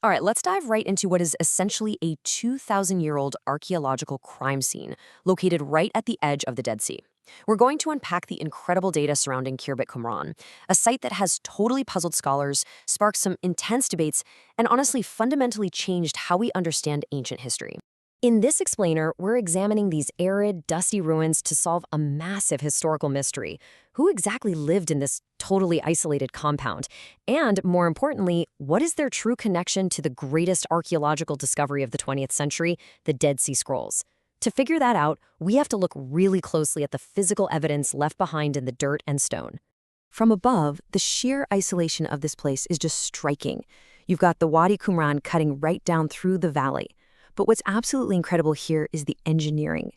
All right, let's dive right into what is essentially a 2,000-year-old archaeological crime scene located right at the edge of the Dead Sea. We're going to unpack the incredible data surrounding Khirbet Qumran, a site that has totally puzzled scholars, sparked some intense debates, and honestly fundamentally changed how we understand ancient history. In this explainer, we're examining these arid, dusty ruins to solve a massive historical mystery. Who exactly lived in this totally isolated compound? And more importantly, what is their true connection to the greatest archaeological discovery of the 20th century, the Dead Sea Scrolls? To figure that out, we have to look really closely at the physical evidence left behind in the dirt and stone. From above, the sheer isolation of this place is just striking. You've got the Wadi Qumran cutting right down through the valley. But what's absolutely incredible here is the engineering.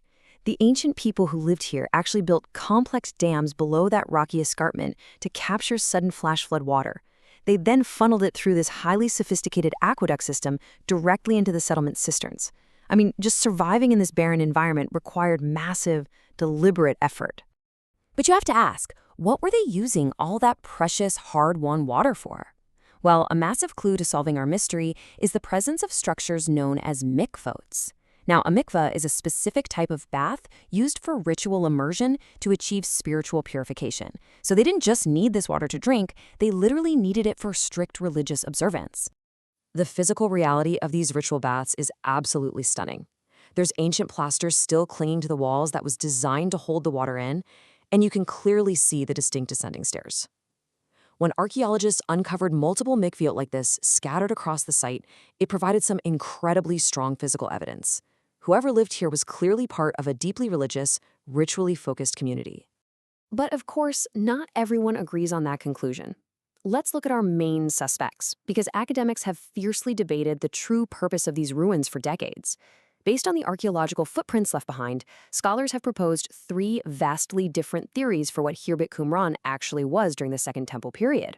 The ancient people who lived here actually built complex dams below that rocky escarpment to capture sudden flash flood water. They then funneled it through this highly sophisticated aqueduct system directly into the settlement cisterns. I mean, just surviving in this barren environment required massive, deliberate effort. But you have to ask, what were they using all that precious, hard-won water for? Well, a massive clue to solving our mystery is the presence of structures known as mikvahs. Now, a mikvah is a specific type of bath used for ritual immersion to achieve spiritual purification. So they didn't just need this water to drink, they literally needed it for strict religious observance. The physical reality of these ritual baths is absolutely stunning. There's ancient plaster still clinging to the walls that was designed to hold the water in, and you can clearly see the distinct ascending stairs. When archaeologists uncovered multiple mikvahs like this scattered across the site, it provided some incredibly strong physical evidence. Whoever lived here was clearly part of a deeply religious, ritually focused community. But of course, not everyone agrees on that conclusion. Let's look at our main suspects, because academics have fiercely debated the true purpose of these ruins for decades. Based on the archaeological footprints left behind, scholars have proposed three vastly different theories for what Khirbet Qumran actually was during the Second Temple period.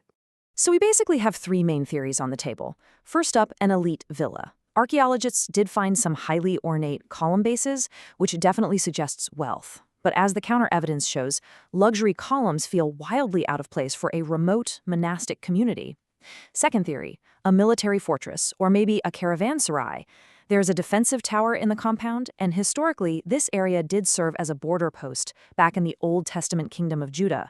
So we basically have three main theories on the table. First up, an elite villa. Archaeologists did find some highly ornate column bases, which definitely suggests wealth. But as the counter-evidence shows, luxury columns feel wildly out of place for a remote, monastic community. Second theory, a military fortress, or maybe a caravanserai. There's a defensive tower in the compound, and historically, this area did serve as a border post back in the Old Testament Kingdom of Judah.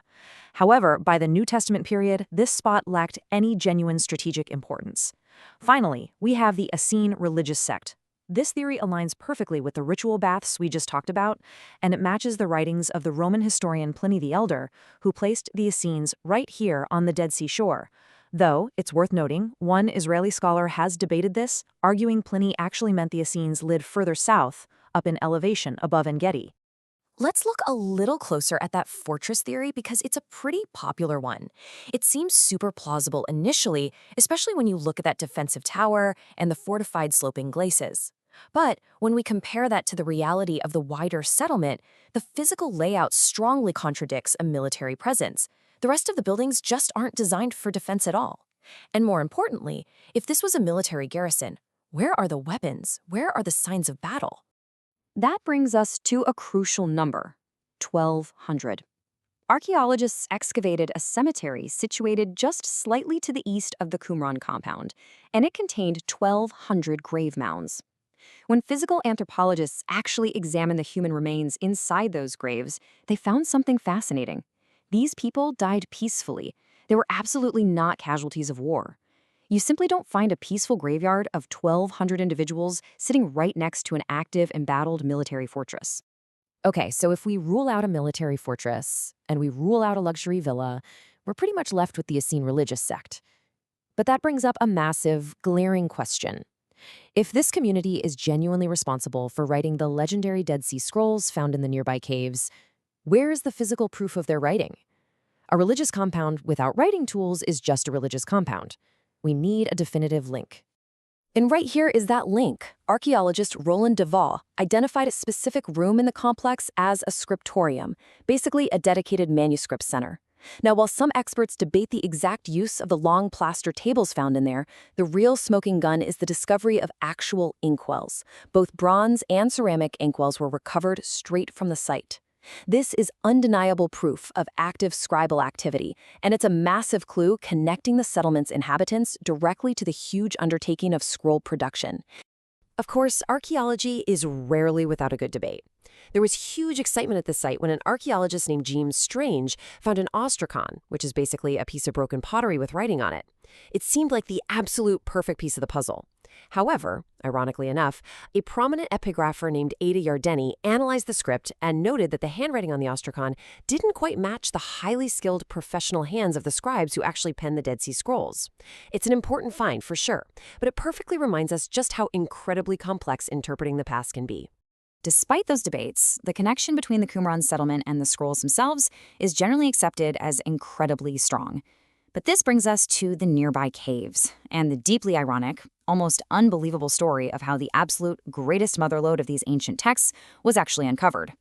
However, by the New Testament period, this spot lacked any genuine strategic importance. Finally, we have the Essene religious sect. This theory aligns perfectly with the ritual baths we just talked about, and it matches the writings of the Roman historian Pliny the Elder, who placed the Essenes right here on the Dead Sea shore. Though, it's worth noting, one Israeli scholar has debated this, arguing Pliny actually meant the Essenes lived further south, up in elevation above En-Gedi. Let's look a little closer at that fortress theory because it's a pretty popular one. It seems super plausible initially, especially when you look at that defensive tower and the fortified sloping glacis. But when we compare that to the reality of the wider settlement, the physical layout strongly contradicts a military presence. The rest of the buildings just aren't designed for defense at all. And more importantly, if this was a military garrison, where are the weapons? Where are the signs of battle? That brings us to a crucial number, 1,200. Archaeologists excavated a cemetery situated just slightly to the east of the Qumran compound, and it contained 1,200 grave mounds. When physical anthropologists actually examined the human remains inside those graves, they found something fascinating. These people died peacefully. They were absolutely not casualties of war. You simply don't find a peaceful graveyard of 1,200 individuals sitting right next to an active, embattled military fortress. Okay, so if we rule out a military fortress and we rule out a luxury villa, we're pretty much left with the Essene religious sect. But that brings up a massive, glaring question. If this community is genuinely responsible for writing the legendary Dead Sea Scrolls found in the nearby caves, where is the physical proof of their writing? A religious compound without writing tools is just a religious compound. We need a definitive link. And right here is that link. Archaeologist Roland Devaux identified a specific room in the complex as a scriptorium, basically a dedicated manuscript center. Now, while some experts debate the exact use of the long plaster tables found in there, the real smoking gun is the discovery of actual inkwells. Both bronze and ceramic inkwells were recovered straight from the site. This is undeniable proof of active scribal activity, and it's a massive clue connecting the settlement's inhabitants directly to the huge undertaking of scroll production. Of course, archaeology is rarely without a good debate. There was huge excitement at the site when an archaeologist named James Strange found an ostrakon, which is basically a piece of broken pottery with writing on it. It seemed like the absolute perfect piece of the puzzle. However, ironically enough, a prominent epigrapher named Ada Yardeni analyzed the script and noted that the handwriting on the ostrakon didn't quite match the highly skilled professional hands of the scribes who actually penned the Dead Sea Scrolls. It's an important find for sure, but it perfectly reminds us just how incredibly complex interpreting the past can be. Despite those debates, the connection between the Qumran settlement and the scrolls themselves is generally accepted as incredibly strong. But this brings us to the nearby caves, and the deeply ironic, almost unbelievable story of how the absolute greatest motherlode of these ancient texts was actually uncovered.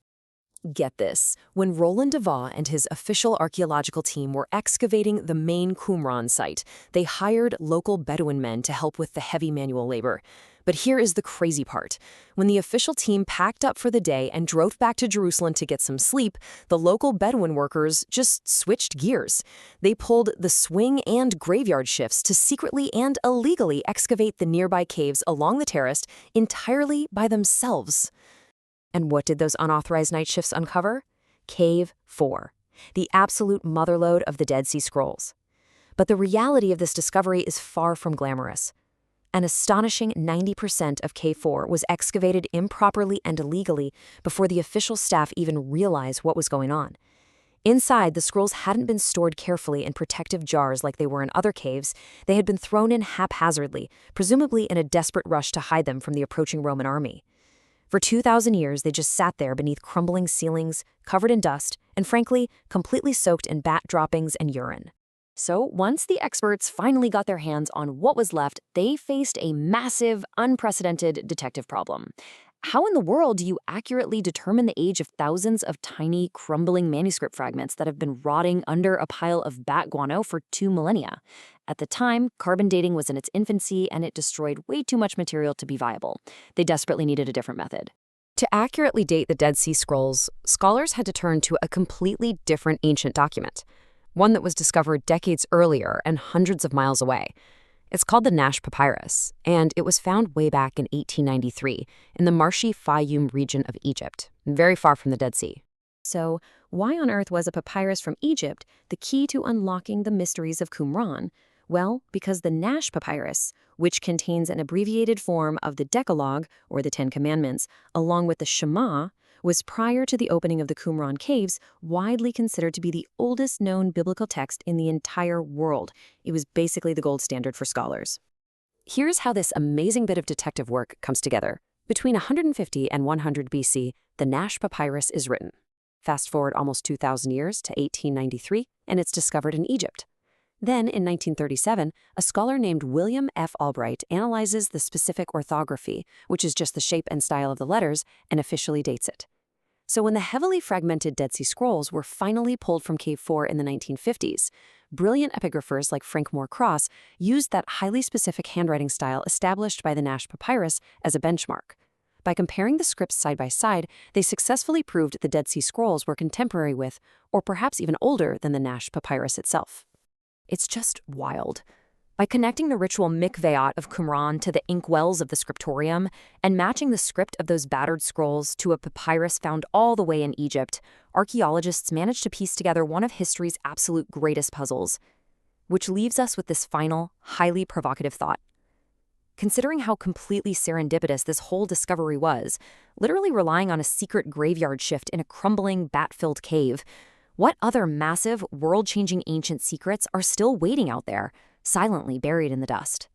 Get this, when Roland de Vaux and his official archaeological team were excavating the main Qumran site, they hired local Bedouin men to help with the heavy manual labor. But here is the crazy part. When the official team packed up for the day and drove back to Jerusalem to get some sleep, the local Bedouin workers just switched gears. They pulled the swing and graveyard shifts to secretly and illegally excavate the nearby caves along the terrace entirely by themselves. And what did those unauthorized night shifts uncover? Cave 4, the absolute motherlode of the Dead Sea Scrolls. But the reality of this discovery is far from glamorous. An astonishing 90% of Cave 4 was excavated improperly and illegally before the official staff even realized what was going on. Inside, the scrolls hadn't been stored carefully in protective jars like they were in other caves. They had been thrown in haphazardly, presumably in a desperate rush to hide them from the approaching Roman army. For 2,000 years, they just sat there beneath crumbling ceilings, covered in dust, and frankly, completely soaked in bat droppings and urine. So once the experts finally got their hands on what was left, they faced a massive, unprecedented detective problem. How in the world do you accurately determine the age of thousands of tiny, crumbling manuscript fragments that have been rotting under a pile of bat guano for 2 millennia? At the time, carbon dating was in its infancy and it destroyed way too much material to be viable. They desperately needed a different method. To accurately date the Dead Sea Scrolls, scholars had to turn to a completely different ancient document, one that was discovered decades earlier and hundreds of miles away. It's called the Nash Papyrus, and it was found way back in 1893 in the marshy Fayum region of Egypt, very far from the Dead Sea. So, why on earth was a papyrus from Egypt the key to unlocking the mysteries of Qumran? Well, because the Nash Papyrus, which contains an abbreviated form of the Decalogue, or the Ten Commandments, along with the Shema, was prior to the opening of the Qumran caves widely considered to be the oldest known biblical text in the entire world. It was basically the gold standard for scholars. Here's how this amazing bit of detective work comes together. Between 150 and 100 BC, the Nash Papyrus is written. Fast forward almost 2,000 years to 1893, and it's discovered in Egypt. Then, in 1937, a scholar named William F. Albright analyzes the specific orthography, which is just the shape and style of the letters, and officially dates it. So when the heavily fragmented Dead Sea Scrolls were finally pulled from Cave 4 in the 1950s, brilliant epigraphers like Frank Moore Cross used that highly specific handwriting style established by the Nash Papyrus as a benchmark. By comparing the scripts side by side, they successfully proved the Dead Sea Scrolls were contemporary with, or perhaps even older than the Nash Papyrus itself. It's just wild. By connecting the ritual mikveot of Qumran to the inkwells of the scriptorium and matching the script of those battered scrolls to a papyrus found all the way in Egypt, archaeologists managed to piece together one of history's absolute greatest puzzles. Which leaves us with this final, highly provocative thought. Considering how completely serendipitous this whole discovery was, literally relying on a secret graveyard shift in a crumbling, bat-filled cave, what other massive, world-changing ancient secrets are still waiting out there, silently buried in the dust?